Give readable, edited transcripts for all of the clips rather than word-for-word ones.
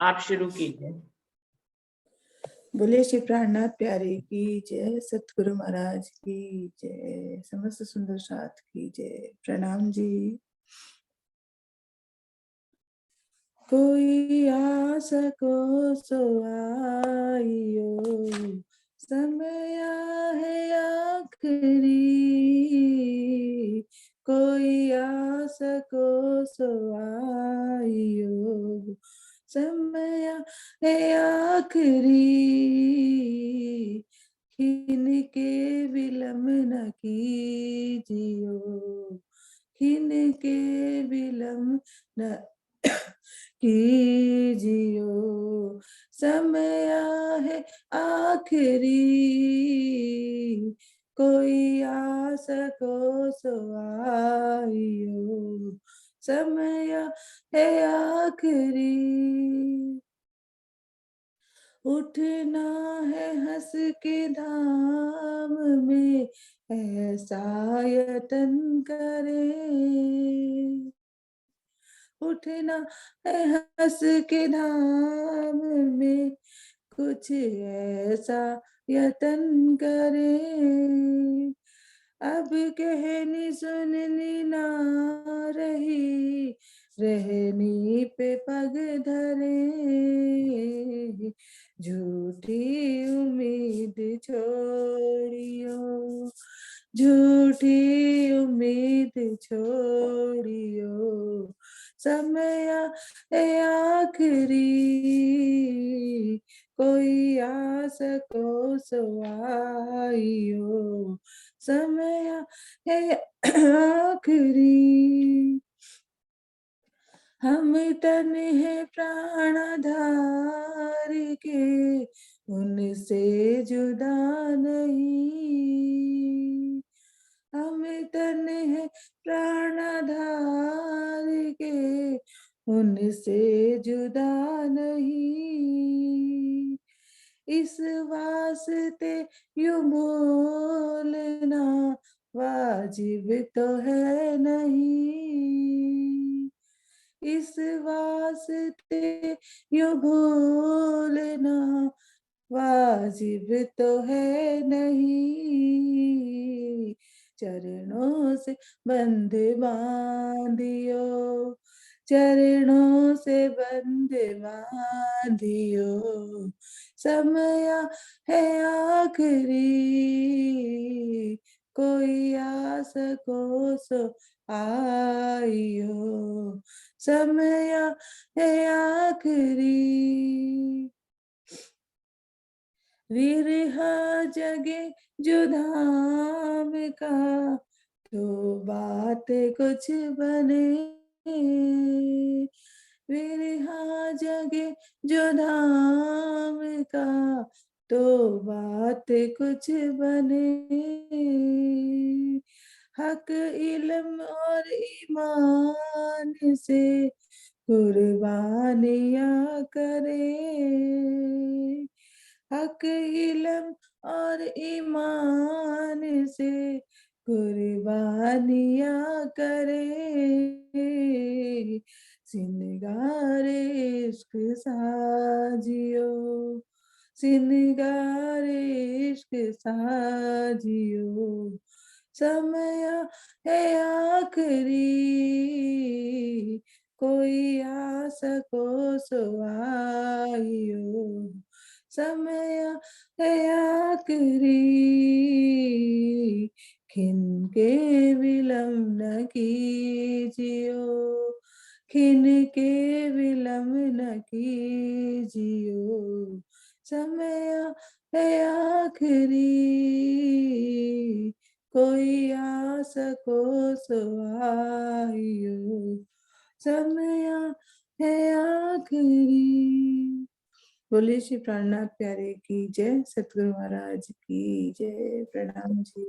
आप शुरू कीजिए। बोले श्री प्राणनाथ प्यारे की जय, सतगुरु महाराज की जय, समस्त सुंदर साथ की जय। प्रणाम जी। कोई आस को सो आइयो, समय है आखिरी। कोई आस को सो आइयो, समय है आखिरी। खिन के विलम न कीजियो, खिन के विलम न कीजियो, समय है आखिरी। कोई आस को सो आइयो, समय है आखिरी। उठना है हंस के धाम में, ऐसा यतन करे। उठना है हंस के धाम में, कुछ ऐसा यतन करे। अब कहनी सुननी ना रही, रहनी पे पग धरे। झूठी उम्मीद छोड़ियो, झूठी उम्मीद छोड़ियो, समय है आखिरी। कोई आस को सो आइयो, समय है आखिरी। हम तन है प्राणधार के, उनसे जुदा नहीं। हम तन है प्राणधार के, उनसे जुदा नहीं। इस वास्ते यूं बोलना वाजिब तो है नहीं। इस वास्ते यूं भूलना वाजिब तो है नहीं। चरणों से बंध बांधियो, चरणों से बंध बांधियो, समय है आखिरी। कोई आस को सो आइयो, समय है आखिरी। विरहा जगे जो धाम का, तो बात कुछ बने। विरहा जगे जो धाम का, तो बात कुछ बने। हक इल्म और ईमान से कुर्बानियाँ करे। हक इल्म और ईमान से कुर्बानियाँ करे। सिनगारे इश्क साजियो, सिनगारे इश्क साजियो, समय है आखिरी। कोई आस को सो आइयो, समय है आखिरी। खिन के विलम न कीजियो, खिन के विलम न कीजियो, समय है आखिरी। कोई आस को सो आइयो, समय है आखिरी। बोले श्री प्राणनाथ प्यारे की जय, सतगुरु महाराज की जय। प्रणाम जी।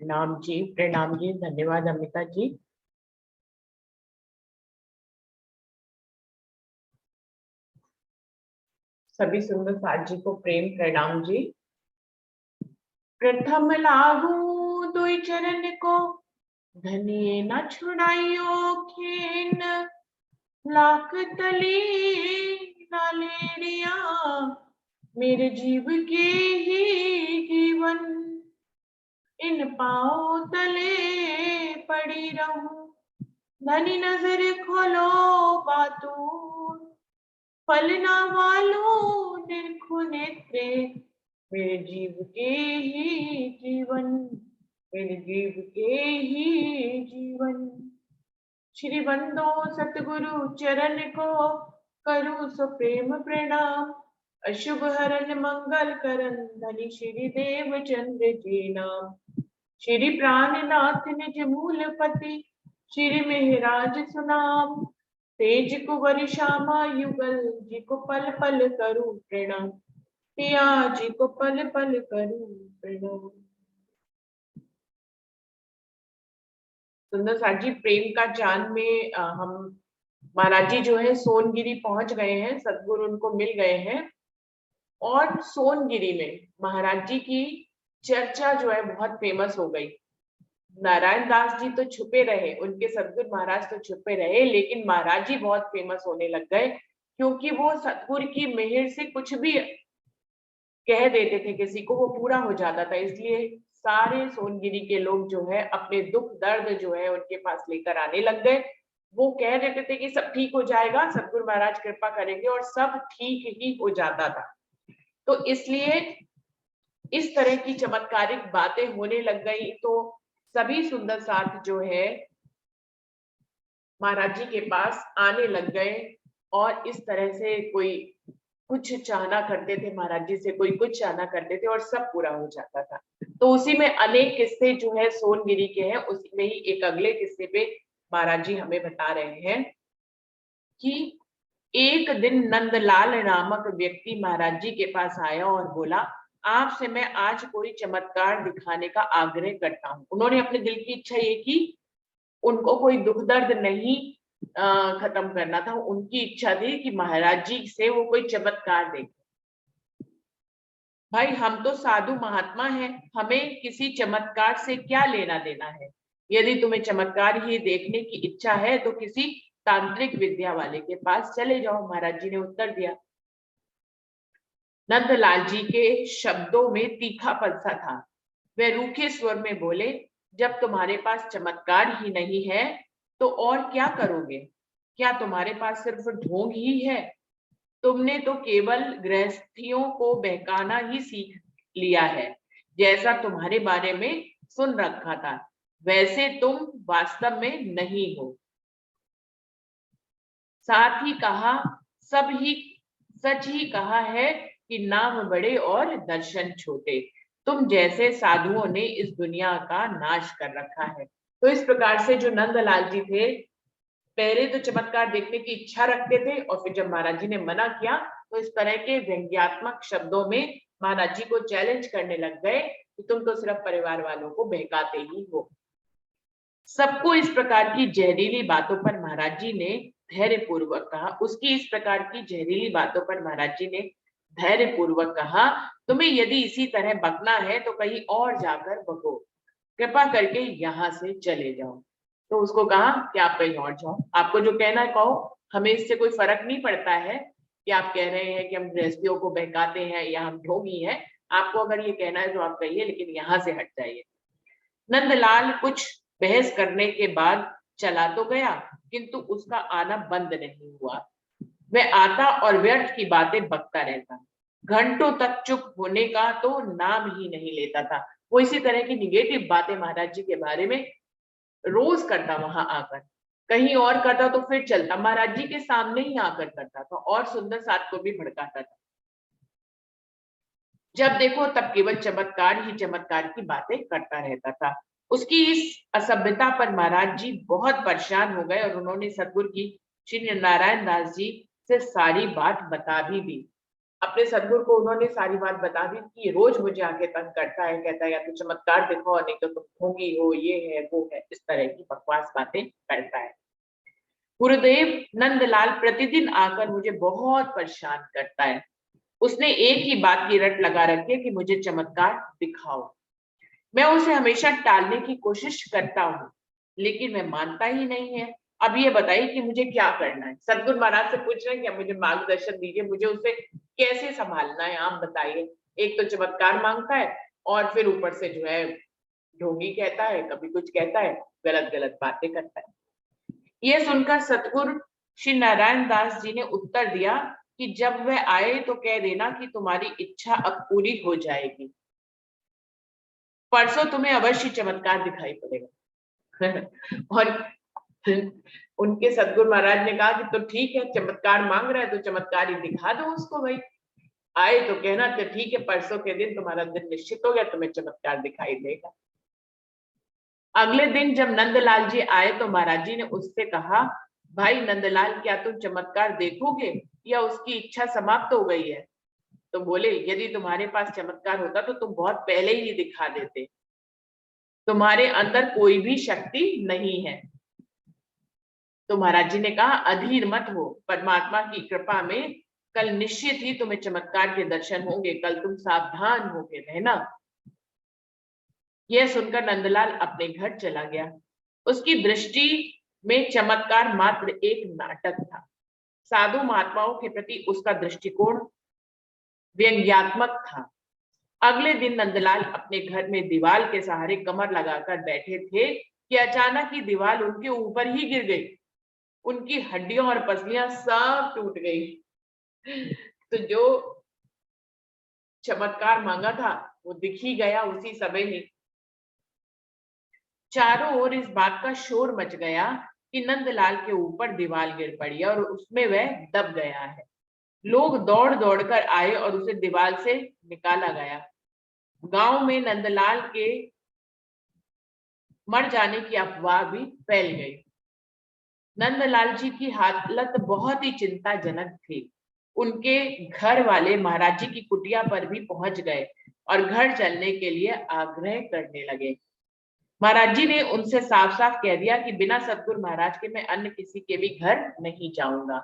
प्रणाम जी, प्रणाम जी, धन्यवाद अमिता जी। सभी सुंदर साथ जी को प्रेम प्रणाम जी। प्रथम लागू दुई चरण को, धनिये न छुड़ाइयो खीन। लाख तले नालेरिया मेरे जीव के ही जीवन, इन पाँव तले पड़ी रहूं, धनी नजर खोलो बातूर, फलना वालों निरखो नेत्रे, मेरे जीव के ही जीवन, मेरे जीव के ही जीवन। श्री बंदो सतगुरु चरण को करूं सो प्रेम प्रणाम, अशुभ हरन मंगल करन धनी श्री देव चंद्र जी नाम। श्री प्राणनाथ निज मूल पति, श्री मेहराज सुनाम, तेज कुंवर श्यामा युगल जी को पल पल करूं प्रणाम, पिया जी को पल पल करूं प्रणाम। सुंदर साथ जी, प्रेम का चांद में हम महाराज जी जो है सोनगिरी पहुंच गए हैं, सदगुरु उनको मिल गए हैं और सोनगिरी में महाराज जी की चर्चा जो है बहुत फेमस हो गई। नारायण दास जी तो छुपे रहे, उनके सदगुरु महाराज तो छुपे रहे, लेकिन महाराज जी बहुत फेमस होने लग गए, क्योंकि वो सतगुरु की मेहर से कुछ भी कह देते थे किसी को, वो पूरा हो जाता था। इसलिए सारे सोनगिरी के लोग जो है अपने दुख दर्द जो है उनके पास लेकर आने लग गए। वो कह देते थे कि सब ठीक हो जाएगा, सतगुरु महाराज कृपा करेंगे, और सब ठीक ही हो जाता था। तो इसलिए इस तरह की चमत्कारिक बातें होने लग गई, तो सभी सुंदर साथ जो है महाराज जी के पास आने लग गए, और इस तरह से कोई कुछ चाहना करते थे महाराज जी से, कोई कुछ चाहना करते थे, और सब पूरा हो जाता था। तो उसी में अनेक किस्से जो है सोनगिरी के हैं, उसी में ही एक अगले किस्से पे महाराज जी हमें बता रहे हैं कि एक दिन नंदलाल नामक व्यक्ति महाराज जी के पास आया और बोला, आपसे मैं आज कोई चमत्कार दिखाने का आग्रह करता हूँ। उन्होंने अपने दिल की इच्छा ये की, उनको कोई दुख दर्द नहीं खत्म करना था, उनकी इच्छा थी कि महाराज जी से वो कोई चमत्कार देखे। भाई हम तो साधु महात्मा हैं, हमें किसी चमत्कार से क्या लेना देना है। यदि तुम्हें चमत्कार ही देखने की इच्छा है तो किसी तांत्रिक विद्या वाले के पास चले जाओ, महाराज जी ने उत्तर दिया। नंदलाल जी के शब्दों में तीखापन सा था। वे रूखे स्वर में बोले, जब तुम्हारे पास चमत्कार ही नहीं है तो और क्या करोगे? क्या तुम्हारे पास सिर्फ ढोंग ही है? तुमने तो केवल गृहस्थियों को बहकाना ही सीख लिया है। जैसा तुम्हारे बारे में सुन रखा था वैसे तुम वास्तव में नहीं हो। साथ ही कहा, सब ही सच ही कहा है कि नाम बड़े और दर्शन छोटे। तुम जैसे साधुओं ने इस दुनिया का नाश कर रखा है। तो इस प्रकार से जो नंदलाल जी थे, पहले तो चमत्कार देखने की इच्छा रखते थे, और फिर जब महाराज जी ने मना किया तो इस तरह के व्यंग्यात्मक शब्दों में महाराज जी को चैलेंज करने लग गए कि तुम तो सिर्फ परिवार वालों को बहकाते ही हो। सबको इस प्रकार की जहरीली बातों पर महाराज जी ने धैर्य पूर्वक कहा, उसकी इस प्रकार की जहरीली बातों पर महाराज जी ने धैर्य पूर्वक कहा, तुम्हें यदि इसी तरह बकना है तो कहीं और जाकर बको, कृपा करके यहाँ से चले जाओ। तो उसको कहा कि आप कहीं और जाओ, आपको जो कहना है कहो, हमें इससे कोई फर्क नहीं पड़ता है कि आप कह रहे हैं कि हम गृहस्थियों को बहकाते हैं या हम ढोंगी हैं। आपको अगर ये कहना है तो आप कहिए, लेकिन यहाँ से हट जाइए। नंदलाल कुछ बहस करने के बाद चला तो गया, किंतु उसका आना बंद नहीं हुआ। वह आता और व्यर्थ की बातें बकता रहता, घंटों तक चुप होने का तो नाम ही नहीं लेता था। वो इसी तरह की निगेटिव बातें महाराज जी के बारे में रोज करता, वहां आकर कहीं और करता तो फिर चलता, महाराज जी के सामने ही आकर करता था, और सुंदर साथ को भी भड़काता था। जब देखो तब केवल चमत्कार ही चमत्कार की बातें करता रहता था। उसकी इस असभ्यता पर महाराज जी बहुत परेशान हो गए, और उन्होंने सतगुरु की श्री नारायण दास जी से सारी बात बता भी दी। अपने सतगुरु को उन्होंने सारी बात बता दी कि रोज मुझे आके तंग करता है, कहता है या तो चमत्कार दिखाओ, नहीं तो तुम ढोंगी हो, ये है वो है, इस तरह की बकवास बातें करता है। गुरुदेव, नंदलाल प्रतिदिन आकर मुझे बहुत परेशान करता है। उसने एक ही बात की रट लगा रखी है कि मुझे चमत्कार दिखाओ। मैं उसे हमेशा टालने की कोशिश करता हूँ, लेकिन वह मानता ही नहीं है। अब ये बताइए कि मुझे क्या करना है। सतगुरु महाराज से पूछ रहे हैं कि मुझे मार्गदर्शन दीजिए, मुझे उसे कैसे संभालना है, आप बताइए। एक तो चमत्कार मांगता है और फिर ऊपर से जो है ढोंगी कहता है, कभी कुछ कहता है, गलत गलत बातें करता है। यह सुनकर सतगुरु श्री नारायण दास जी ने उत्तर दिया कि जब वह आए तो कह देना कि तुम्हारी इच्छा अब पूरी हो जाएगी, परसों तुम्हें अवश्य चमत्कार दिखाई पड़ेगा। और उनके सतगुरु महाराज ने कहा कि तो ठीक है, चमत्कार मांग रहा है तो चमत्कार ही दिखा दो उसको भाई। आए तो कहना तो ठीक है, परसों के दिन तुम्हारा दिन निश्चित हो गया, तुम्हें चमत्कार दिखाई देगा। अगले दिन जब नंदलाल जी आए तो महाराज जी ने उससे कहा, भाई नंदलाल, क्या तुम चमत्कार देखोगे या उसकी इच्छा समाप्त हो गई है? तो बोले, यदि तुम्हारे पास चमत्कार होता तो तुम बहुत पहले ही दिखा देते, तुम्हारे अंदर कोई भी शक्ति नहीं है। तो महाराज जी ने कहा, अधीर मत हो, परमात्मा की कृपा में कल निश्चित ही तुम्हें चमत्कार के दर्शन होंगे, कल तुम सावधान होके रहना। यह सुनकर नंदलाल अपने घर चला गया। उसकी दृष्टि में चमत्कार मात्र एक नाटक था। साधु महात्माओं के प्रति उसका दृष्टिकोण व्यंग्यात्मक था। अगले दिन नंदलाल अपने घर में दीवार के सहारे कमर लगाकर बैठे थे कि अचानक ही दीवार उनके ऊपर ही गिर गई। उनकी हड्डियां और पसलियां सब टूट गई। तो जो चमत्कार मांगा था वो दिख ही गया उसी समय ही। चारों ओर इस बात का शोर मच गया कि नंदलाल के ऊपर दीवार गिर पड़ी और उसमें वह दब गया है। लोग दौड़ दौड़ कर आए और उसे दीवार से निकाला गया। गांव में नंदलाल के मर जाने की अफवाह भी फैल गई। नंदलाल जी की हालत बहुत ही चिंताजनक थी। उनके घर वाले महाराज जी की कुटिया पर भी पहुंच गए और घर चलने के लिए आग्रह करने लगे। महाराज जी ने उनसे साफ साफ कह दिया कि बिना सतगुरु महाराज के मैं अन्य किसी के भी घर नहीं जाऊंगा,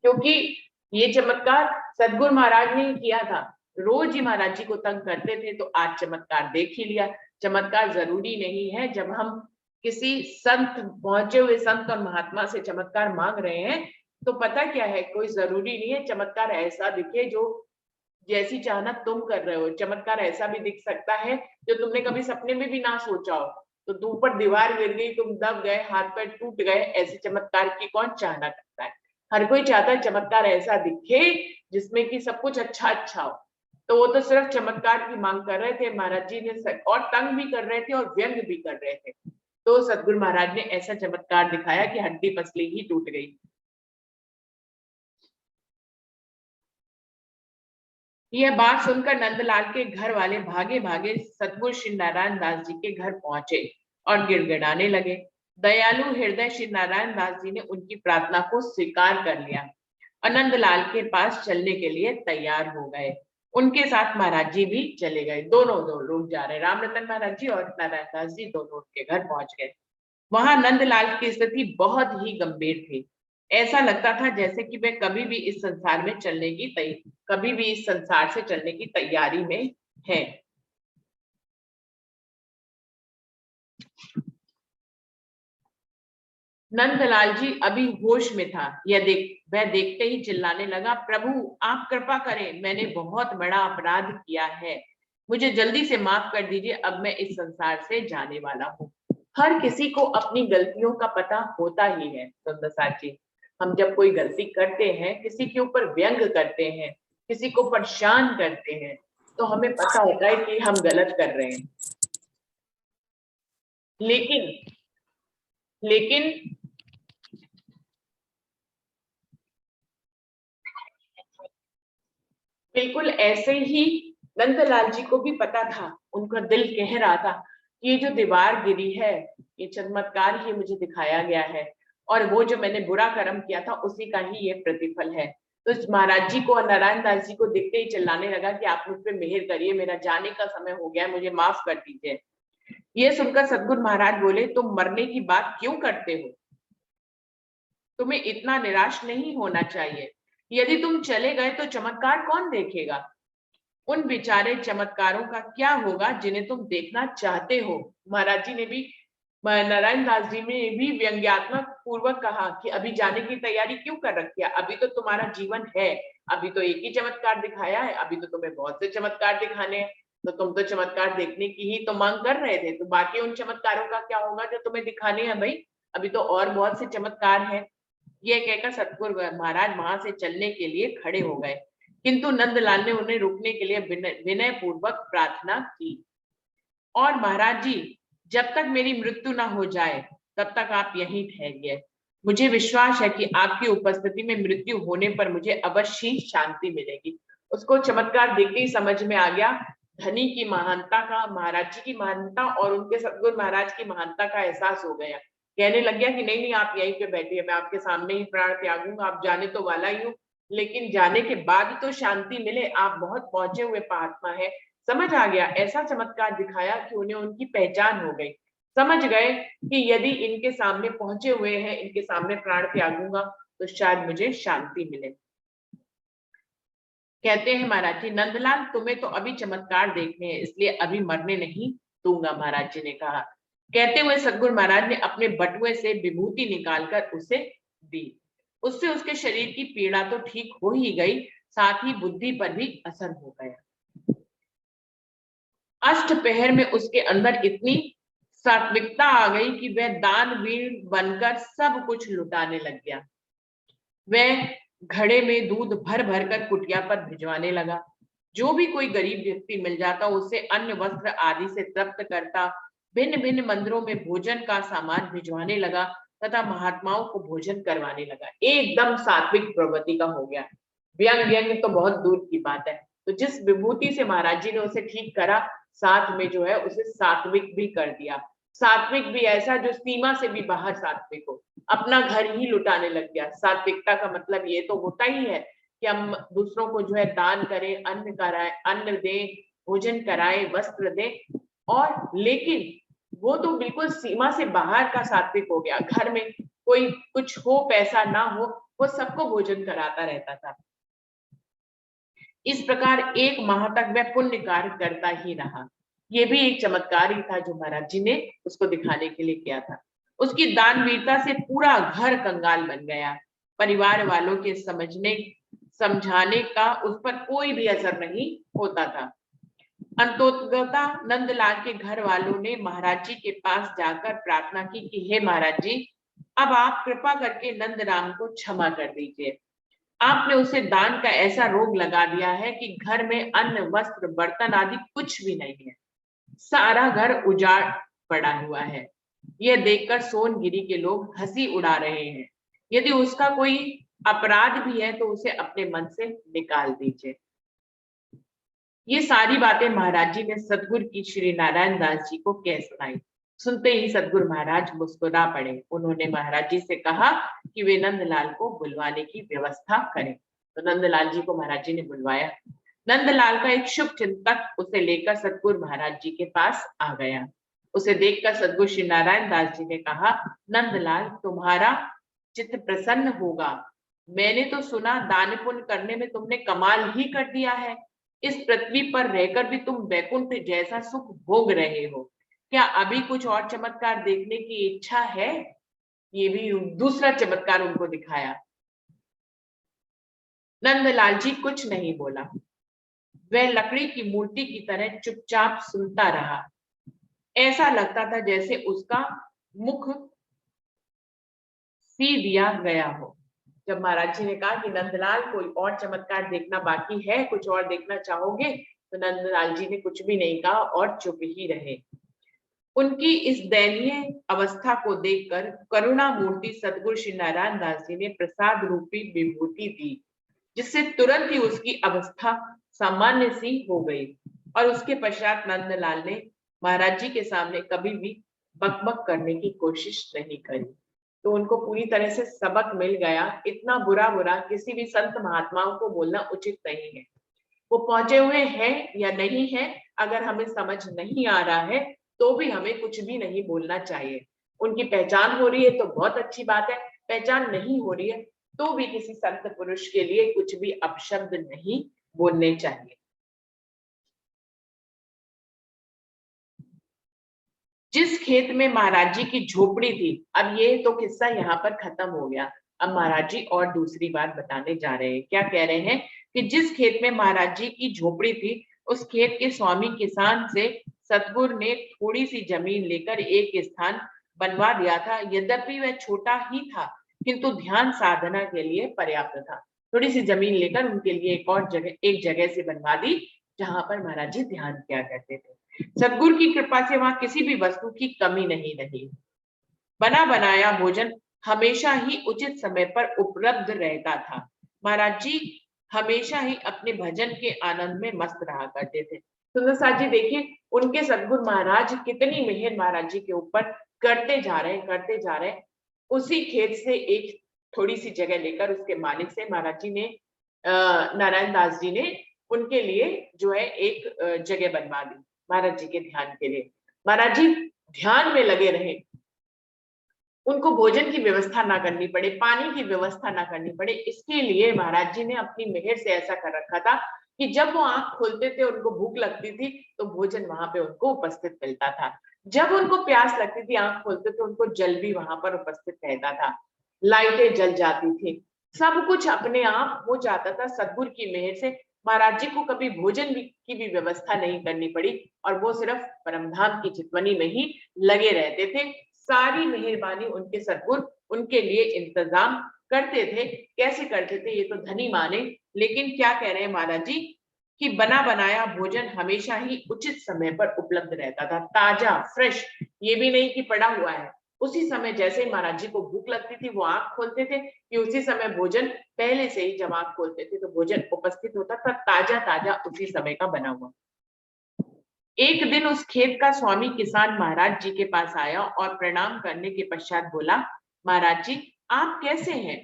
क्योंकि ये चमत्कार सतगुरु महाराज ने किया था। रोज ही महाराज जी को तंग करते थे, तो आज चमत्कार देख ही लिया। चमत्कार जरूरी नहीं है। जब हम किसी संत, पहुंचे हुए संत और महात्मा से चमत्कार मांग रहे हैं तो पता क्या है, कोई जरूरी नहीं है चमत्कार ऐसा दिखे जो जैसी चाहना तुम कर रहे हो। चमत्कार ऐसा भी दिख सकता है जो तुमने कभी सपने में भी ना सोचा हो। तो तुम पर दीवार गिर गई, तुम दब गए, हाथ पैर टूट गए, ऐसे चमत्कार की कौन चाहना करता है? हर कोई चाहता है चमत्कार ऐसा दिखे जिसमें कि सब कुछ अच्छा अच्छा हो। तो वो तो सिर्फ चमत्कार की मांग कर रहे थे महाराज जी ने, और तंग भी कर रहे थे और व्यंग भी कर रहे थे। तो सतगुरु महाराज ने ऐसा चमत्कार दिखाया कि हड्डी पसली ही टूट गई। यह बात सुनकर नंदलाल के घर वाले भागे भागे सतगुरु श्री नारायण दास जी के घर पहुंचे और गिड़गिड़ाने लगे। दयालु हृदय श्री नारायण दास जी ने उनकी प्रार्थना को स्वीकार कर लिया और नंदलाल के पास चलने के लिए तैयार हो गए। उनके साथ महाराज जी भी चले गए। दोनों दो लोग जा रहे, राम रतन महाराज जी और नारायण दास जी दोनों उनके घर पहुंच गए। वहां नंदलाल की स्थिति बहुत ही गंभीर थी। ऐसा लगता था जैसे कि वे कभी भी इस संसार से चलने की तैयारी में है। नंदलाल जी अभी होश में था। वह देखते ही चिल्लाने लगा, प्रभु आप कृपा करें, मैंने बहुत बड़ा अपराध किया है, मुझे जल्दी से माफ कर दीजिए, अब मैं इस संसार से जाने वाला हूँ। हर किसी को अपनी गलतियों का पता होता ही है सुंदर साथी। हम जब कोई गलती करते हैं, किसी के ऊपर व्यंग करते हैं, किसी को परेशान करते हैं, तो हमें पता होता है कि हम गलत कर रहे हैं। लेकिन बिल्कुल ऐसे ही नंदलाल जी को भी पता था। उनका दिल कह रहा था कि ये जो दीवार गिरी है, ये चमत्कार ही मुझे दिखाया गया है, और वो जो मैंने बुरा कर्म किया था उसी का ही ये प्रतिफल है। तो महाराज जी को और नारायण दास जी को देखते ही चिल्लाने लगा कि आप मुझ पे मेहर करिए, मेरा जाने का समय हो गया है, मुझे माफ कर दीजिए। ये सुनकर सतगुरु महाराज बोले, तुम मरने की बात क्यों करते हो? तुम्हें इतना निराश नहीं होना चाहिए। यदि तुम चले गए तो चमत्कार कौन देखेगा? उन बेचारे चमत्कारों का क्या होगा जिन्हें तुम देखना चाहते हो? महाराज जी ने भी, नारायण दास जी ने भी व्यंग्यात्मक पूर्वक कहा कि अभी जाने की तैयारी क्यों कर रखी है, अभी तो तुम्हारा जीवन है, अभी तो एक ही चमत्कार दिखाया है, अभी तो तुम्हें बहुत से चमत्कार दिखाने हैं, तो तुम तो चमत्कार देखने की ही तो मांग कर रहे थे, तो बाकी उन चमत्कारों का क्या होगा जो तुम्हें दिखाने हैं भाई, अभी तो और बहुत से चमत्कार है। ये कहकर सतगुरु महाराज वहां से चलने के लिए खड़े हो गए, किंतु नंदलाल ने उन्हें रुकने के लिए विनय पूर्वक प्रार्थना की। और महाराज जी, जब तक मेरी मृत्यु ना हो जाए तब तक आप यहीं ठहरिए, मुझे विश्वास है कि आपकी उपस्थिति में मृत्यु होने पर मुझे अवश्य ही शांति मिलेगी। उसको चमत्कार देखते ही समझ में आ गया धनी की महानता का, महाराज जी की महानता और उनके सतगुरु महाराज की महानता का एहसास हो गया। कहने लग गया कि नहीं नहीं, आप यहीं पे बैठिए, मैं आपके सामने ही प्राण त्यागूंगा, आप जाने तो वाला ही हूँ, लेकिन जाने के बाद तो शांति मिले, आप बहुत पहुंचे हुए महात्मा है। समझ आ गया, ऐसा चमत्कार दिखाया कि उन्हें उनकी पहचान हो गई, समझ गए कि यदि इनके सामने पहुंचे हुए हैं, इनके सामने प्राण त्यागूंगा तो शायद मुझे शांति मिले। कहते हैं महाराज जी, नंदलाल तुम्हें तो अभी चमत्कार देखने हैं, इसलिए अभी मरने नहीं दूंगा, महाराज जी ने कहा। कहते हुए सतगुरु महाराज ने अपने बटुए से विभूति निकालकर उसे दी। उससे उसके शरीर की पीड़ा तो ठीक हो ही गई, साथ ही बुद्धि पर भी असर हो गया। अष्टपहर में उसके अंदर इतनी सात्विकता आ गई कि वह दानवीर बनकर सब कुछ लुटाने लग गया। वह घड़े में दूध भर भर कर कुटिया पर भिजवाने लगा, जो भी कोई गरीब व्यक्ति मिल जाता उसे अन्न वस्त्र आदि से तृप्त करता, भिन्न भिन्न मंदिरों में भोजन का सामान भिजवाने लगा तथा महात्माओं को भोजन करवाने लगा। एकदम सात्विक प्रवृत्ति का हो गया। व्यंग व्यंग तो बहुत दूर की बात है। तो जिस विभूति से महाराज जी ने उसे ठीक करा, साथ में जो है उसे सात्विक भी कर दिया। सात्विक भी ऐसा जो सीमा से भी बाहर सात्विक हो, अपना घर ही लुटाने लग गया। सात्विकता का मतलब ये तो होता ही है कि हम दूसरों को जो है दान करें, अन्न कराएं, अन्न दें, भोजन कराएं, वस्त्र दें, और लेकिन वो तो बिल्कुल सीमा से बाहर का सात्विक हो गया। घर में कोई कुछ हो, पैसा ना हो, वो सबको भोजन कराता रहता था। इस प्रकार एक माह तक वह पुण्य कार्य करता ही रहा। ये भी एक चमत्कार ही था जो महाराज जी ने उसको दिखाने के लिए किया था। उसकी दानवीरता से पूरा घर कंगाल बन गया। परिवार वालों के समझने समझाने का उस पर कोई भी असर नहीं होता था। अंतोतगता नंदलाल के घर वालों ने महाराज जी के पास जाकर प्रार्थना की कि हे महाराज जी, अब आप कृपा करके नंदराम को क्षमा कर दीजिए। आपने उसे दान का ऐसा रोग लगा दिया है कि घर में अन्न वस्त्र बर्तन आदि कुछ भी नहीं है, सारा घर उजाड़ पड़ा हुआ है। यह देखकर सोनगिरी के लोग हंसी उड़ा रहे हैं। यदि उसका कोई अपराध भी है तो उसे अपने मन से निकाल दीजिए। ये सारी बातें महाराज जी ने सतगुरु की श्री नारायण दास जी को कह सुनाई। सुनते ही सतगुरु महाराज मुस्कुरा पड़े। उन्होंने महाराज जी से कहा कि वे नंदलाल को बुलवाने की व्यवस्था करें। तो नंदलाल जी को महाराज जी ने बुलवाया। नंदलाल का एक शुभ चिंतक उसे लेकर सतगुरु महाराज जी के पास आ गया। उसे देखकर सतगुरु श्री नारायण दास जी ने कहा, नंदलाल तुम्हारा चित्त प्रसन्न होगा। मैंने तो सुना दान पुण्य करने में तुमने कमाल ही कर दिया है। इस पृथ्वी पर रहकर भी तुम वैकुंठ जैसा सुख भोग रहे हो। क्या अभी कुछ और चमत्कार देखने की इच्छा है? ये भी दूसरा चमत्कार उनको दिखाया। नंदलाल जी कुछ नहीं बोला। वह लकड़ी की मूर्ति की तरह चुपचाप सुनता रहा। ऐसा लगता था जैसे उसका मुख सी दिया गया हो। जब महाराज जी ने कहा कि नंदलाल कोई और चमत्कार देखना बाकी है, कुछ और देखना चाहोगे, तो नंदलाल जी ने कुछ भी नहीं कहा और चुप ही रहे। उनकी इस दयनीय अवस्था को देखकर करुणा मूर्ति सतगुरु श्री नारायण दास जी ने प्रसाद रूपी विभूति दी, जिससे तुरंत ही उसकी अवस्था सामान्य सी हो गई। और उसके पश्चात नंदलाल ने महाराज जी के सामने कभी भी बकबक करने की कोशिश नहीं करी। तो उनको पूरी तरह से सबक मिल गया। इतना बुरा किसी भी संत महात्माओं को बोलना उचित नहीं है। वो पहुंचे हुए हैं या नहीं है, अगर हमें समझ नहीं आ रहा है तो भी हमें कुछ भी नहीं बोलना चाहिए। उनकी पहचान हो रही है तो बहुत अच्छी बात है, पहचान नहीं हो रही है तो भी किसी संत पुरुष के लिए कुछ भी अपशब्द नहीं बोलने चाहिए। जिस खेत में महाराज जी की झोपड़ी थी, अब ये तो किस्सा यहाँ पर खत्म हो गया। अब महाराज जी और दूसरी बात बताने जा रहे हैं। क्या कह रहे हैं कि जिस खेत में महाराज जी की झोपड़ी थी, उस खेत के स्वामी किसान से सतगुरु ने थोड़ी सी जमीन लेकर एक स्थान बनवा दिया था। यद्यपि वह छोटा ही था, किंतु ध्यान साधना के लिए पर्याप्त था। थोड़ी सी जमीन लेकर उनके लिए एक जगह से बनवा दी, जहां पर महाराज जी ध्यान किया करते थे। सतगुरु की कृपा से वहां किसी भी वस्तु की कमी नहीं रही। बना बनाया भोजन हमेशा ही उचित समय पर उपलब्ध रहता था। महाराज जी हमेशा ही अपने भजन के आनंद में मस्त रहा करते थे। सुंदर साथ जी देखिए, उनके सतगुरु महाराज कितनी मेहर महाराज जी के ऊपर करते जा रहे हैं। उसी खेत से एक थोड़ी सी जगह लेकर उसके मालिक से महाराज जी ने नारायण दास जी ने उनके लिए जो है एक जगह बनवा दी महाराज जी के ध्यान के लिए। महाराज जी ध्यान में लगे रहे, उनको भोजन की व्यवस्था ना करनी पड़े, पानी की व्यवस्था ना करनी पड़े। इसके लिए महाराज जी ने अपनी मेहर से ऐसा कर रखा था कि जब वो आंख खोलते थे, उनको भूख लगती थी तो भोजन वहां पे उनको उपस्थित मिलता था। जब उनको प्यास लगती थी, आंख खोलते थे, उनको जल भी वहां पर उपस्थित रहता था। लाइटें जल जाती थी, सब कुछ अपने आप हो जाता था सतगुरु की मेहर से। महाराज जी को कभी भोजन की भी व्यवस्था नहीं करनी पड़ी और वो सिर्फ परमधाम की चितवनी में ही लगे रहते थे। सारी मेहरबानी उनके सतगुरु उनके लिए इंतजाम करते थे। कैसे करते थे ये तो धनी माने, लेकिन क्या कह रहे हैं महाराज जी कि बना बनाया भोजन हमेशा ही उचित समय पर उपलब्ध रहता था, ताजा फ्रेश। ये भी नहीं कि पड़ा हुआ है। उसी समय जैसे महाराज जी को भूख लगती थी, वो आंख खोलते थे कि उसी समय भोजन, पहले से ही जब आंख खोलते थे तो भोजन उपस्थित होता था, ताजा ताजा उसी समय का बना हुआ। एक दिन उस खेत का स्वामी किसान महाराज जी के पास आया और प्रणाम करने के पश्चात बोला, महाराज जी आप कैसे हैं?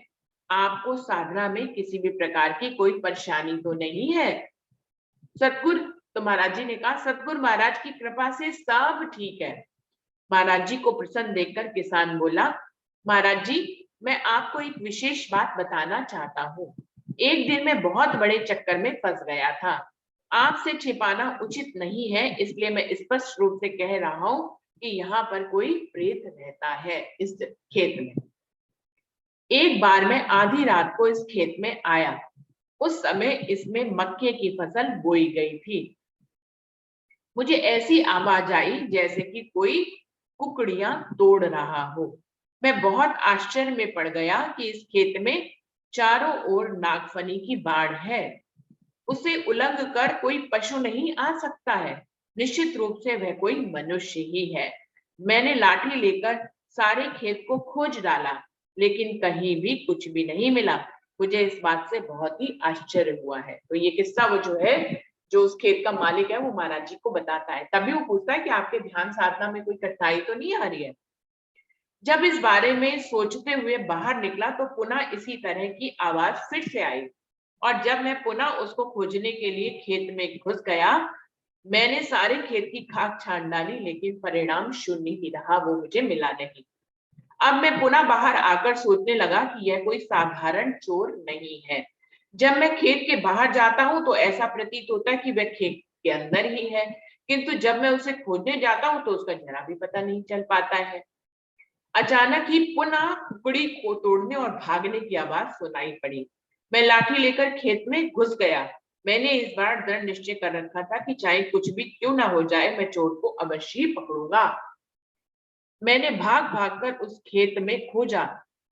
आपको साधना में किसी भी प्रकार की कोई परेशानी तो नहीं है? सतगुरु, तो महाराज जी ने कहा, सतगुरु महाराज की कृपा से सब ठीक है। महाराज जी को प्रसन्न देखकर किसान बोला, महाराज जी मैं आपको एक विशेष बात बताना चाहता हूँ। एक दिन मैं बहुत बड़े चक्कर में फंस गया था। आपसे छिपाना उचित नहीं है, इसलिए मैं स्पष्ट रूप से कह रहा हूँ कि यहाँ पर कोई प्रेत रहता है इस खेत में। एक बार मैं आधी रात को इस खेत में आया। उस समय इसमें मक्के की फसल बोई गई थी। मुझे ऐसी आवाज आई जैसे कि कोई कुकड़ियां तोड़ रहा हो। मैं बहुत आश्चर्य में पड़ गया कि इस खेत में चारों ओर नागफनी की बाढ़ है। उसे उलंघ कर कोई पशु नहीं आ सकता है। निश्चित रूप से वह कोई मनुष्य ही है। मैंने लाठी लेकर सारे खेत को खोज डाला, लेकिन कहीं भी कुछ भी नहीं मिला। मुझे इस बात से बहुत ही आश्चर्य हुआ है। तो ये किस्सा वो जो है, जो उस खेत का मालिक है, वो महाराज जी को बताता है। तभी वो पूछता है कि आपके ध्यान साधना में कोई कठिनाई तो नहीं आ रही है? जब इस बारे में सोचते हुए बाहर निकला तो पुनः इसी तरह की आवाज फिर से आई, और जब मैं पुनः उसको खोजने के लिए खेत में घुस गया, मैंने सारे खेत की खाक छान डाली, लेकिन परिणाम शून्य ही रहा, वो मुझे मिला नहीं। अब मैं पुनः बाहर आकर सोचने लगा कि यह कोई साधारण चोर नहीं है। जब मैं खेत के बाहर जाता हूं तो ऐसा प्रतीत होता है कि वह खेत के अंदर ही है, किंतु जब मैं उसे खोजने जाता हूं तो उसका जरा भी पता नहीं चल पाता है। अचानक ही पुनः कुकड़ी को तोड़ने और भागने की आवाज सुनाई पड़ी। मैं लाठी लेकर खेत में घुस गया। मैंने इस बार दृढ़ निश्चय कर रखा था कि चाहे कुछ भी क्यों ना हो जाए, मैं चोर को अवश्य ही पकड़ूंगा। मैंने भाग भाग कर उस खेत में खोजा,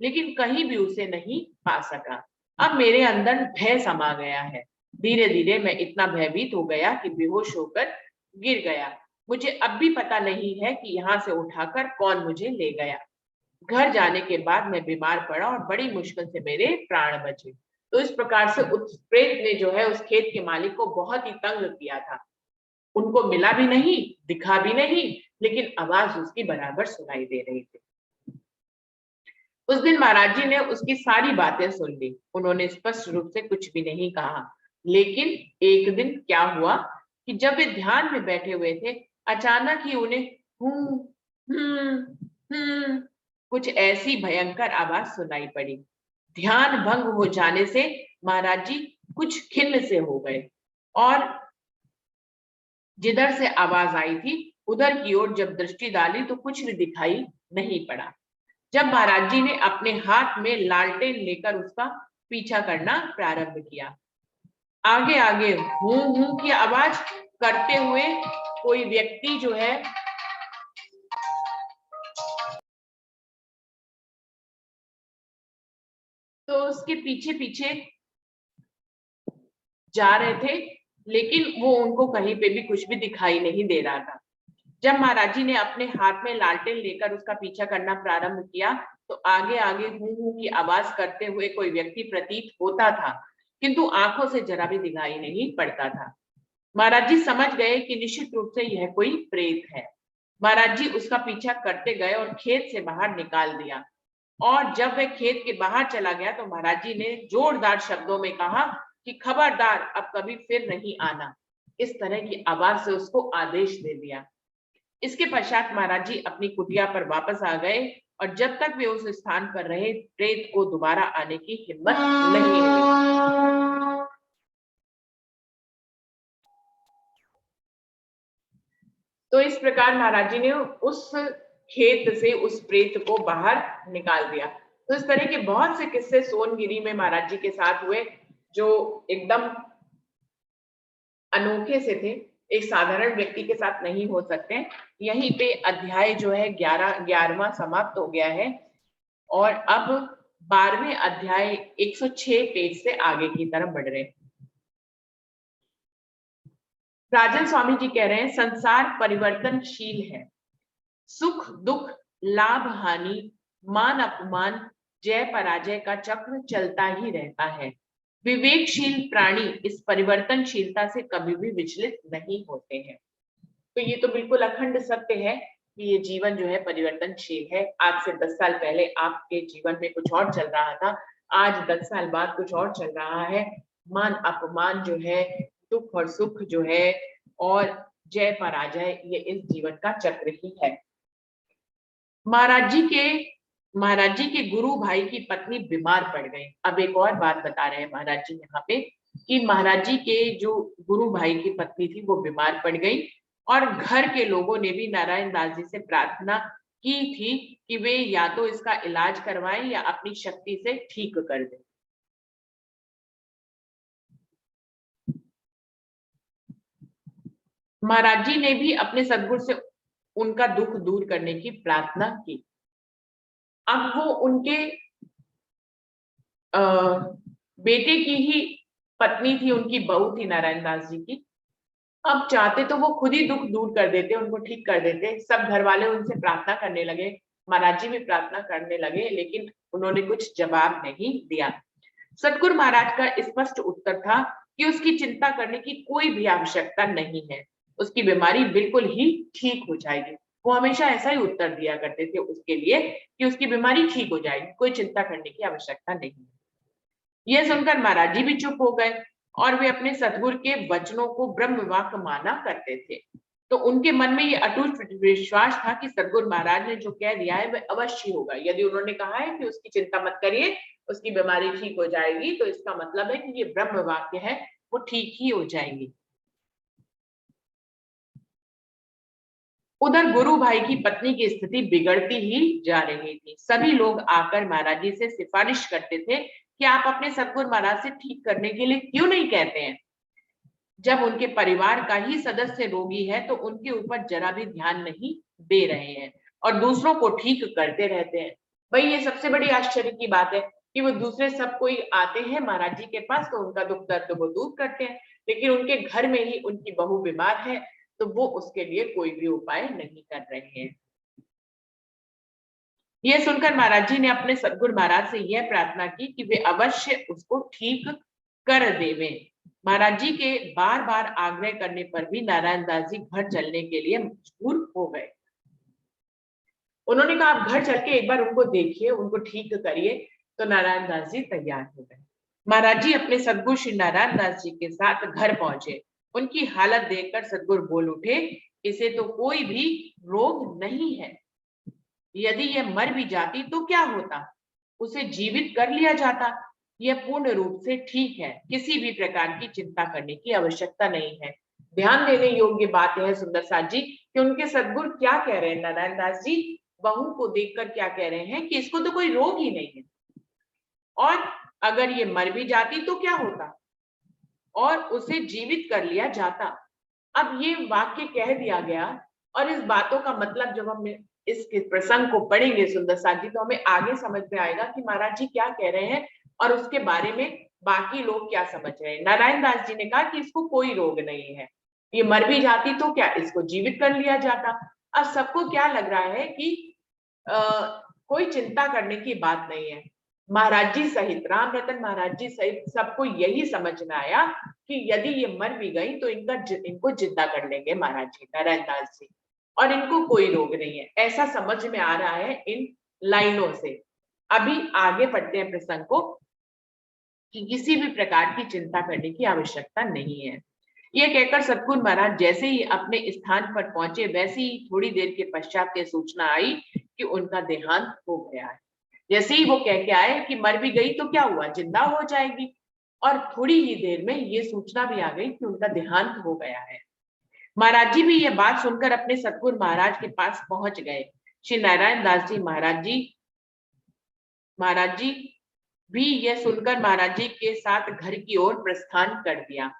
लेकिन कहीं भी उसे नहीं पा सका। अब मेरे अंदर भय समा गया है। धीरे धीरे मैं इतना भयभीत हो गया कि बेहोश होकर गिर गया। मुझे अब भी पता नहीं है कि यहाँ से उठाकर कौन मुझे ले गया। घर जाने के बाद मैं बीमार पड़ा और बड़ी मुश्किल से मेरे प्राण बचे। तो इस प्रकार से उस प्रेत ने जो है उस खेत के मालिक को बहुत ही तंग किया था। उनको मिला भी नहीं, दिखा भी नहीं, लेकिन आवाज उसकी बराबर सुनाई दे रही थी। उस दिन महाराज जी ने उसकी सारी बातें सुन ली। उन्होंने स्पष्ट रूप से कुछ भी नहीं कहा, लेकिन एक दिन क्या हुआ कि जब वे ध्यान में बैठे हुए थे, अचानक ही उन्हें कुछ ऐसी भयंकर आवाज सुनाई पड़ी। ध्यान भंग हो जाने से महाराज जी कुछ खिन्न से हो गए और जिधर से आवाज आई थी उधर की ओर जब दृष्टि डाली तो कुछ भी दिखाई नहीं पड़ा। जब महाराज जी ने अपने हाथ में लालटेन लेकर उसका पीछा करना प्रारंभ किया, आगे आगे हूं हूं की आवाज करते हुए कोई व्यक्ति जो है तो उसके पीछे पीछे जा रहे थे, लेकिन वो उनको कहीं पे भी कुछ भी दिखाई नहीं दे रहा था। जब महाराज जी ने अपने हाथ में लालटेन लेकर उसका पीछा करना प्रारंभ किया तो आगे आगे हूं की आवाज करते हुए कोई व्यक्ति प्रतीत होता था, किंतु आंखों से जरा भी दिखाई नहीं पड़ता था। महाराज जी समझ गए कि निश्चित रूप से यह कोई प्रेत है। महाराज जी उसका पीछा करते गए और खेत से बाहर निकाल दिया, और जब वह खेत के बाहर चला गया तो महाराज जी ने जोरदार शब्दों में कहा कि खबरदार अब कभी फिर नहीं आना। इस तरह की आवाज से उसको आदेश दे दिया। इसके पश्चात महाराज जी अपनी कुटिया पर वापस आ गए, और जब तक वे उस स्थान पर रहे प्रेत को दोबारा आने की हिम्मत नहीं हुई। तो इस प्रकार महाराज जी ने उस खेत से उस प्रेत को बाहर निकाल दिया। तो इस तरह के बहुत से किस्से सोनगिरी में महाराज जी के साथ हुए, जो एकदम अनोखे से थे, एक साधारण व्यक्ति के साथ नहीं हो सकते। यहीं पे अध्याय जो है 11वां समाप्त हो गया है, और अब 12वें अध्याय 106 पेज से आगे की तरफ बढ़ रहे हैं। राजन स्वामी जी कह रहे हैं, संसार परिवर्तनशील है, सुख दुख लाभ हानि मान अपमान जय पराजय का चक्र चलता ही रहता है। विवेकशील प्राणी इस परिवर्तनशीलता से कभी भी विचलित नहीं होते हैं। तो ये तो बिल्कुल अखंड सत्य है कि ये जीवन जो है परिवर्तनशील है। आज से 10 साल पहले आपके जीवन में कुछ और चल रहा था, आज 10 साल बाद कुछ और चल रहा है। मान अपमान जो है, दुख और सुख जो है, और जय पराजय, ये इस जीवन का चक्र ही है। महाराज जी के गुरु भाई की पत्नी बीमार पड़ गई। अब एक और बात बता रहे हैं महाराज जी यहाँ पे कि महाराज जी के जो गुरु भाई की पत्नी थी वो बीमार पड़ गई, और घर के लोगों ने भी नारायण दास जी से प्रार्थना की थी कि वे या तो इसका इलाज करवाएं या अपनी शक्ति से ठीक कर दें। महाराज जी ने भी अपने सद्गुरु से उनका दुख दूर करने की प्रार्थना की। अब वो उनके बेटे की ही पत्नी थी, उनकी बहू थी नारायण दास जी की। अब चाहते तो वो खुद ही दुख दूर कर देते, उनको ठीक कर देते। सब घर वाले उनसे प्रार्थना करने लगे, महाराज जी भी प्रार्थना करने लगे, लेकिन उन्होंने कुछ जवाब नहीं दिया। सतगुरु महाराज का स्पष्ट उत्तर था कि उसकी चिंता करने की कोई भी आवश्यकता नहीं है, उसकी बीमारी बिल्कुल ही ठीक हो जाएगी। वो हमेशा ऐसा ही उत्तर दिया करते थे उसके लिए कि उसकी बीमारी ठीक हो जाएगी, कोई चिंता करने की आवश्यकता नहीं है। यह सुनकर महाराज जी भी चुप हो गए, और वे अपने सतगुरु के वचनों को ब्रह्म वाक्य माना करते थे। तो उनके मन में ये अटूट विश्वास था कि सतगुरु महाराज ने जो कह दिया है वह अवश्य होगा। यदि उन्होंने कहा है कि उसकी चिंता मत करिए, उसकी बीमारी ठीक हो जाएगी, तो इसका मतलब है कि ये ब्रह्म वाक्य है, वो ठीक ही हो जाएंगी। उधर गुरु भाई की पत्नी की स्थिति बिगड़ती ही जा रही थी। सभी लोग आकर महाराज जी से सिफारिश करते थे कि आप अपने सतगुरु महाराज से ठीक करने के लिए क्यों नहीं कहते हैं। जब उनके परिवार का ही सदस्य रोगी है तो उनके ऊपर जरा भी ध्यान नहीं दे रहे हैं, और दूसरों को ठीक करते रहते हैं। भाई ये सबसे बड़ी आश्चर्य की बात है कि वो दूसरे सब कोई आते हैं महाराज जी के पास तो उनका दुख दर्द वो दूर करते हैं, लेकिन उनके घर में ही उनकी बहू बीमार है तो वो उसके लिए कोई भी उपाय नहीं कर रहे हैं। यह सुनकर महाराज जी ने अपने सतगुरु महाराज से यह प्रार्थना की कि वे अवश्य उसको ठीक कर देवें। महाराज जी के बार बार आग्रह करने पर भी नारायण दास जी घर चलने के लिए मजबूर हो गए। उन्होंने कहा आप घर चल के एक बार उनको देखिए, उनको ठीक करिए। तो नारायण दास जी तैयार हो गए। महाराज जी अपने सदगुरु श्री नारायण दास जी के साथ घर पहुंचे। उनकी हालत देखकर सदगुरु बोल उठे, इसे तो कोई भी रोग नहीं है, यदि यह मर भी जाती तो क्या होता, उसे जीवित कर लिया जाता। यह पूर्ण रूप से ठीक है, किसी भी प्रकार की चिंता करने की आवश्यकता नहीं है। ध्यान देने योग्य बात यह सुंदर साथ जी कि उनके सद्गुरु क्या कह रहे हैं। नारायण दास जी बहू को देखकर क्या कह रहे हैं कि इसको तो कोई रोग ही नहीं है, और अगर ये मर भी जाती तो क्या होता, और उसे जीवित कर लिया जाता। अब ये वाक्य कह दिया गया, और इस बातों का मतलब जब हम इस प्रसंग को पढ़ेंगे सुंदर साथ जी, तो हमें आगे समझ में आएगा कि महाराज जी क्या कह रहे हैं और उसके बारे में बाकी लोग क्या समझ रहे हैं। नारायण दास जी ने कहा कि इसको कोई रोग नहीं है, ये मर भी जाती तो क्या, इसको जीवित कर लिया जाता। अब सबको क्या लग रहा है कि कोई चिंता करने की बात नहीं है। महाराज जी सहित, राम रतन महाराज जी सहित सबको यही समझ में आया कि यदि ये मर भी गई तो इनको जिंदा कर लेंगे महाराज जी, नारायण दास जी, और इनको कोई रोग नहीं है, ऐसा समझ में आ रहा है इन लाइनों से। अभी आगे पढ़ते हैं प्रसंग को, कि किसी भी प्रकार की चिंता करने की आवश्यकता नहीं है। ये कहकर सतगुरु महाराज जैसे ही अपने स्थान पर पहुंचे, वैसे ही थोड़ी देर के पश्चात ये सूचना आई कि उनका देहांत हो गया है। जैसे ही वो कह के आए कि मर भी गई तो क्या हुआ, जिंदा हो जाएगी, और थोड़ी ही देर में ये सूचना भी आ गई कि उनका देहांत हो गया है। महाराज जी भी ये बात सुनकर अपने सतगुरु महाराज के पास पहुंच गए। श्री नारायण दास जी महाराज जी भी यह सुनकर महाराज जी के साथ घर की ओर प्रस्थान कर दिया।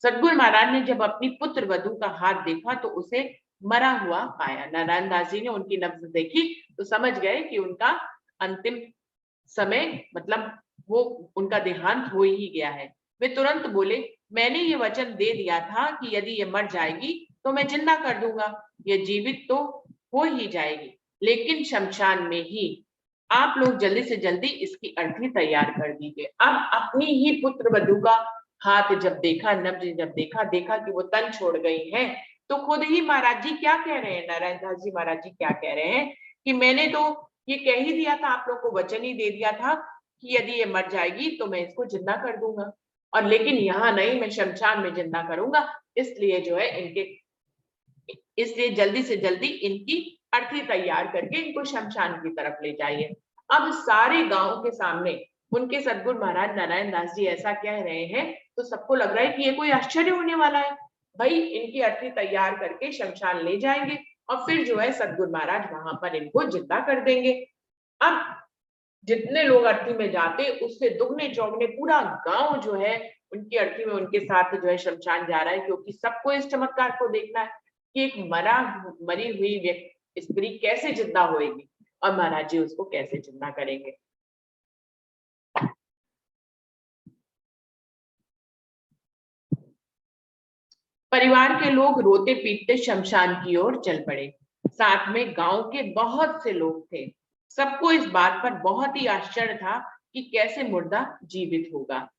सतगुरु महाराज ने जब अपनी पुत्र वधू का हाथ देखा तो उसे मरा हुआ पाया। नारायण दास जी ने उनकी नब्ज देखी तो समझ गए कि उनका अंतिम समय, मतलब वो उनका देहांत हो ही गया है। वे तुरंत बोले, मैंने ये वचन दे दिया था कि यदि ये मर जाएगी तो मैं जिंदा कर दूंगा, ये जीवित तो हो ही जाएगी, लेकिन शमशान में ही। आप लोग जल्दी से जल्दी इसकी अर्थी तैयार कर दीजिए। अब अपनी ही पुत्र वधू का हाथ जब देखा, नब्ज जब देखा कि वो तन छोड़ गई हैं, तो खुद ही महाराज जी क्या कह रहे हैं, नारायण दास जी महाराज जी क्या कह रहे हैं कि मैंने तो ये कह ही दिया था, आप लोग को वचन ही दे दिया था कि यदि ये मर जाएगी तो मैं इसको जिंदा कर दूंगा, और लेकिन यहाँ नहीं, मैं शमशान में जिंदा करूंगा। इसलिए जो है इसलिए जल्दी से जल्दी इनकी अर्थी तैयार करके इनको शमशान की तरफ ले जाइए। अब सारे गांव के सामने उनके सतगुरु महाराज नारायण दास जी ऐसा कह रहे हैं, तो सबको लग रहा है कि ये कोई आश्चर्य होने वाला है। भाई इनकी अर्थी तैयार करके शमशान ले जाएंगे और फिर जो है सतगुरु महाराज वहां पर इनको जिंदा कर देंगे। अब जितने लोग अर्थी में जाते उससे दुगने चौगने पूरा गांव जो है उनकी अर्थी में उनके साथ जो है शमशान जा रहा है, क्योंकि सबको इस चमत्कार को देखना है कि एक मरी हुई व्यक्ति स्त्री कैसे जिंदा होएगी और महाराज जी उसको कैसे जिंदा करेंगे। परिवार के लोग रोते पीटते शमशान की ओर चल पड़े। साथ में गांव के बहुत से लोग थे। सबको इस बात पर बहुत ही आश्चर्य था कि कैसे मुर्दा जीवित होगा।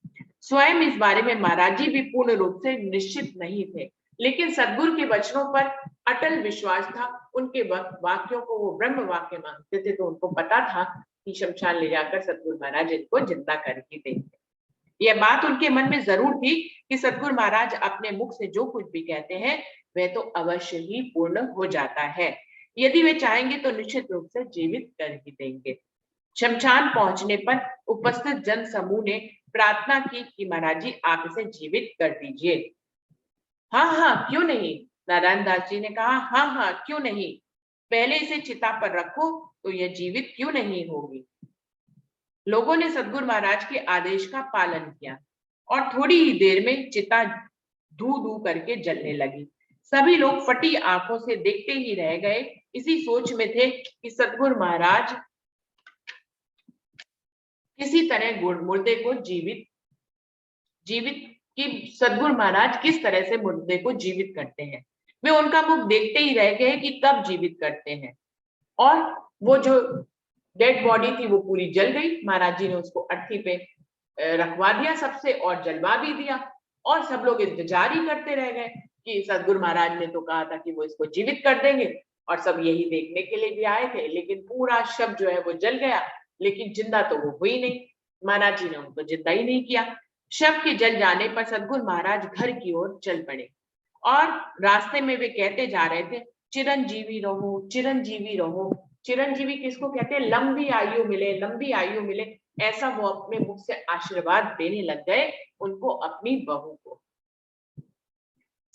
स्वयं इस बारे में महाराज जी भी पूर्ण रूप से निश्चित नहीं थे, लेकिन सदगुरु के वचनों पर अटल विश्वास था। उनके वाक्यों को वो ब्रह्म वाक्य मानते थे, तो उनको पता था कि शमशान ले जाकर सदगुरु महाराज इनको जिंदा कर ही देंगे। यह बात उनके मन में जरूर थी कि सदगुरु महाराज अपने मुख से जो कुछ भी कहते हैं वह तो अवश्य ही पूर्ण हो जाता है। यदि वे चाहेंगे तो निश्चित रूप से जीवित कर ही देंगे। शमशान पहुंचने पर उपस्थित जन समूह ने प्रार्थना की कि महाराज जी आप इसे जीवित कर दीजिए। हाँ हाँ क्यों नहीं, नारायण दास जी ने कहा, हाँ हाँ क्यों नहीं, पहले इसे चिता पर रखो तो यह जीवित क्यों नहीं होगी। लोगों ने सदगुरु महाराज के आदेश का पालन किया और थोड़ी ही देर में चिता धू धू करके जलने लगी। सभी लोग फटी आंखों से देखते ही रह गए, इसी सोच में थे कि सदगुरु महाराज किसी तरह मुर्दे को जीवित कि सदगुरु महाराज किस तरह से मुर्दे को जीवित करते हैं। वे उनका मुख देखते ही रह गए कि कब जीवित करते हैं, और वो जो डेड बॉडी थी वो पूरी जल गई। महाराज जी ने उसको अर्थी पे रखवा दिया सबसे, और जलवा भी दिया, और सब लोग इंतजार ही करते रह गए कि सदगुरु महाराज ने तो कहा था कि वो इसको जीवित कर देंगे, और सब यही देखने के लिए भी आए थे। लेकिन पूरा शव जो है वो जल गया, लेकिन जिंदा तो वो हुई नहीं। महाराज जी ने उनको जिंदा ही नहीं किया। शव के जल जाने पर सदगुरु महाराज घर की ओर चल पड़े, और रास्ते में वे कहते जा रहे थे, चिरंजीवी रहो, चिरंजीवी रहो। चिरंजीवी किसको कहते हैं, लंबी आयु मिले, लंबी आयु मिले, ऐसा वो अपने मुख से आशीर्वाद देने लग गए उनको, अपनी बहू को।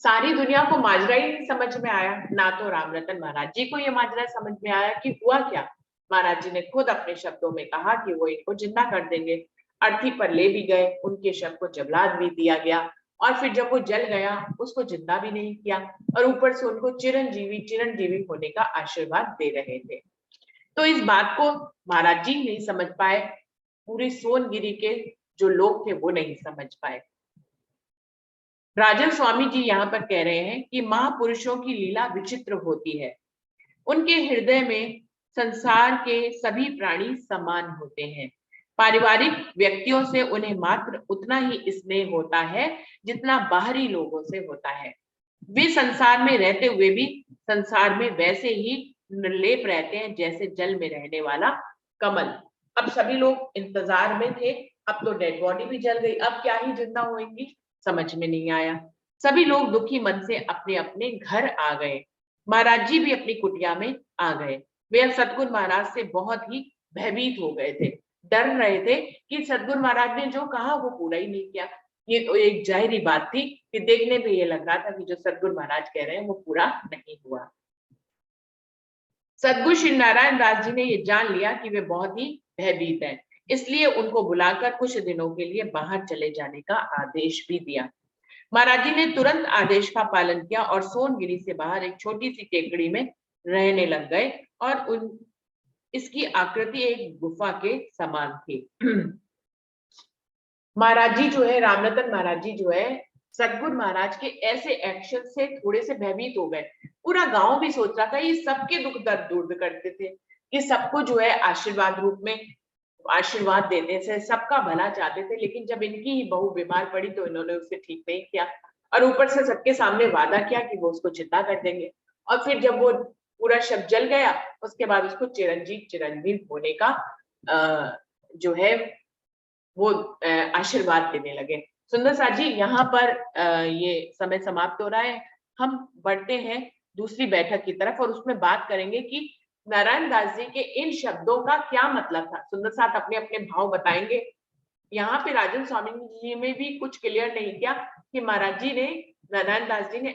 सारी दुनिया को माजरा ही नहीं समझ में आया, ना तो रामरतन महाराज जी को ये माजरा समझ में आया कि हुआ क्या। महाराज जी ने खुद अपने शब्दों में कहा कि वो इनको जिंदा कर देंगे। अर्थी पर ले भी गए, उनके शव को जलाद भी दिया गया, और फिर जब वो जल गया उसको जिंदा भी नहीं किया, और ऊपर से उनको चिरंजीवी चिरंजीवी होने का आशीर्वाद दे रहे थे। तो इस बात को महाराज जी नहीं समझ पाए, पूरी सोनगिरी के जो लोग थे वो नहीं समझ पाए। राजन स्वामी जी यहाँ पर कह रहे हैं कि महापुरुषों की लीला विचित्र होती है। उनके हृदय में संसार के सभी प्राणी समान होते हैं। पारिवारिक व्यक्तियों से उन्हें मात्र उतना ही स्नेह होता है जितना बाहरी लोगों से होता है। वे संसार में रहते हुए भी संसार में वैसे ही निर्लेप रहते हैं जैसे जल में रहने वाला कमल। अब सभी लोग इंतजार में थे, अब तो डेड बॉडी भी जल गई, अब क्या ही जिंदा होंगी, समझ में नहीं आया। सभी लोग दुखी मन से अपने अपने घर आ गए। महाराज जी भी अपनी कुटिया में आ गए। वे अब सतगुरु महाराज से बहुत ही भयभीत हो गए थे, डर रहे थे कि सतगुरु महाराज ने जो कहा वो पूरा ही नहीं किया। ये तो एक जाहिर बात थी कि देखने पे ये लग रहा था कि जो सतगुरु महाराज कह रहे हैं वो पूरा नहीं हुआ। सतगुरु श्री नारायण दास जी ने ये जान लिया कि वे बहुत ही भयभीत हैं, इसलिए उनको बुलाकर कुछ दिनों के लिए बाहर चले जाने का आदेश भी दिया। महाराज जी ने तुरंत आदेश का पालन किया और सोनगिरी से बाहर एक छोटी सी टेकड़ी में रहने लग गए, और उन इसकी आकृति एक गुफा के समान थी। महाराज जी जो है, रामरतन महाराज जी जो है, सतगुरु महाराज के ऐसे एक्शन से थोड़े से भयभीत हो गए। पूरा गांव भी सोच रहा था ये सबके दुख दर्द दूर करते थे, कि सबको जो है आशीर्वाद रूप में आशीर्वाद देते थे, सबका भला चाहते थे, लेकिन जब इनकी ही बहू बीमार पड़ी तो इन्होंने उसे ठीक नहीं किया, और ऊपर से सबके सामने वादा किया कि वो उसको जिंदा कर देंगे। और फिर जब वो पूरा शव जल गया उसके बाद उसको चिरंजीव चिरंजीव होने का जो है वो आशीर्वाद देने लगे। सुंदर साथ जी, यहाँ पर ये समय समाप्त हो रहा है। हम बढ़ते हैं दूसरी बैठक की तरफ और उसमें बात करेंगे कि नारायण दास जी के इन शब्दों का क्या मतलब था। सुंदर साथ अपने अपने भाव बताएंगे। यहाँ पे राजन स्वामी जी में भी कुछ क्लियर नहीं किया कि महाराज जी ने, नारायण दास जी ने